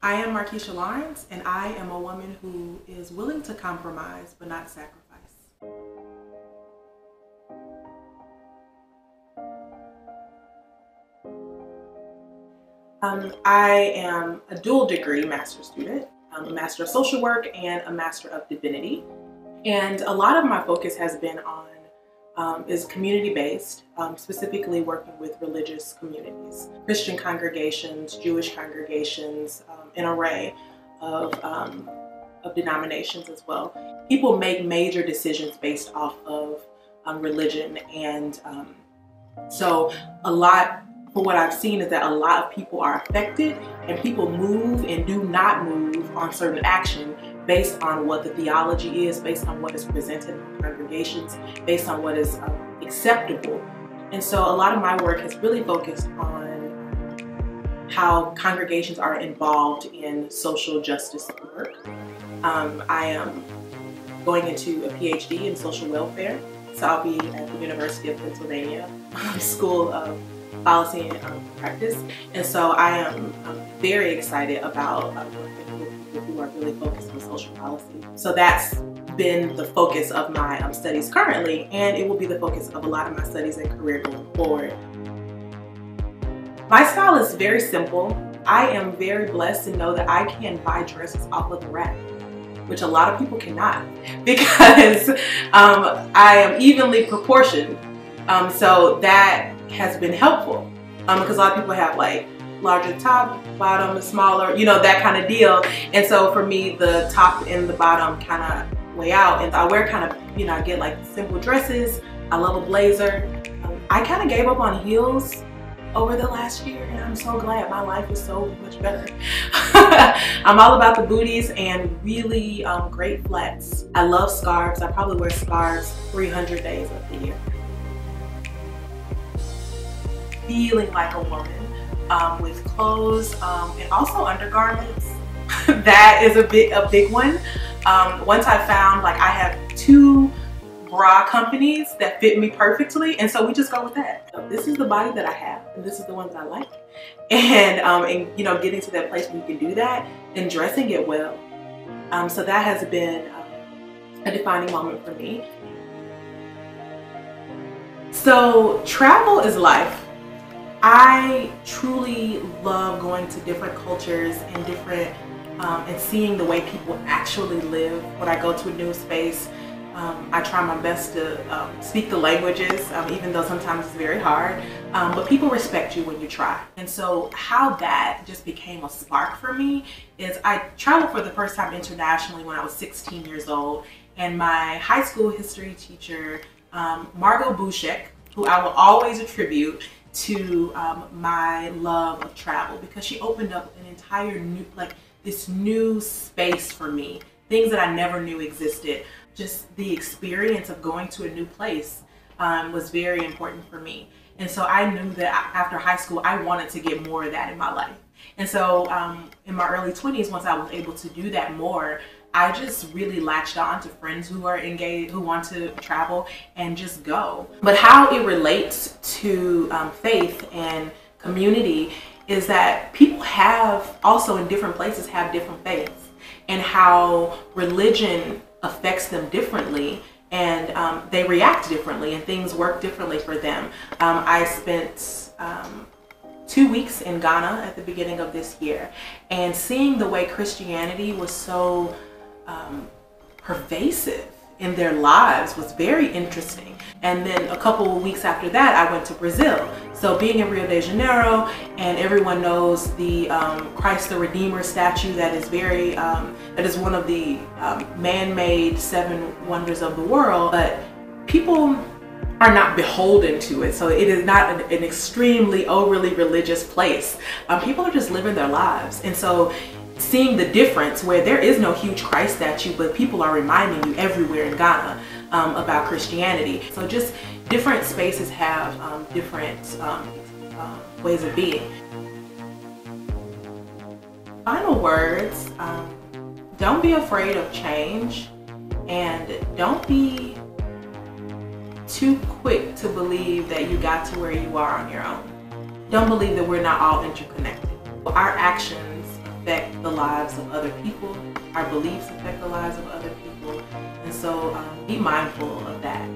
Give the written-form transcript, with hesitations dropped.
I am Marquisha Lawrence, and I am a woman who is willing to compromise but not sacrifice. I am a dual degree master's student. I'm a master of social work and a master of divinity. And a lot of my focus has been on is community-based, specifically working with religious communities, Christian congregations, Jewish congregations, an array of denominations as well. People make major decisions based off of religion, and so for what I've seen is that a lot of people are affected, and people move and do not move on certain action based on what the theology is, based on what is presented in congregations, based on what is acceptable. And so a lot of my work has really focused on how congregations are involved in social justice work. I am going into a PhD in social welfare, so I'll be at the University of Pennsylvania School of Policy and Practice. And so I am very excited about working with people who are really focused on social policy. So that's been the focus of my studies currently, and it will be the focus of a lot of my studies and career going forward. My style is very simple. I am very blessed to know that I can buy dresses off of the rack, which a lot of people cannot, because I am evenly proportioned. So that has been helpful, because a lot of people have like larger top, bottom, smaller, you know, that kind of deal. And so for me, the top and the bottom kind of way out, and I wear kind of, you know, I get like simple dresses. I love a blazer. I kind of gave up on heels over the last year, and I'm so glad. My life is so much better. I'm all about the booties and really great flats. I love scarves. I probably wear scarves 300 days of the year. Feeling like a woman with clothes and also undergarments. That is a big one. Once I found like I have 2 bra companies that fit me perfectly, and so we just go with that. So this is the body that I have, and this is the one that I like. And you know, getting to that place where you can do that and dressing it well. So that has been a defining moment for me. So travel is life. I truly love going to different cultures and and seeing the way people actually live. When I go to a new space, I try my best to speak the languages, even though sometimes it's very hard. But people respect you when you try. And so how that just became a spark for me is I traveled for the first time internationally when I was 16 years old. And my high school history teacher, Margot Bouchek, who I will always attribute to my love of travel, because she opened up an entire new, like this new space for me, things that I never knew existed. Just the experience of going to a new place was very important for me. And so I knew that after high school, I wanted to get more of that in my life. And so in my early 20s, once I was able to do that more, I just really latched on to friends who are engaged, who want to travel, and just go. But how it relates to faith and community is that people have also in different places have different faiths, and how religion affects them differently, and they react differently, and things work differently for them. I spent 2 weeks in Ghana at the beginning of this year, and seeing the way Christianity was so pervasive in their lives was very interesting. And then a couple of weeks after that, I went to Brazil. So being in Rio de Janeiro, and everyone knows the Christ the Redeemer statue that is very, that is one of the man-made 7 wonders of the world, but people are not beholden to it. So it is not an extremely overly religious place. People are just living their lives. And so seeing the difference where there is no huge Christ statue, but people are reminding you everywhere in Ghana about Christianity. So just different spaces have different ways of being. Final words, don't be afraid of change, and don't be too quick to believe that you got to where you are on your own. Don't believe that we're not all interconnected. Our actions affect the lives of other people. Our beliefs affect the lives of other people. And so be mindful of that.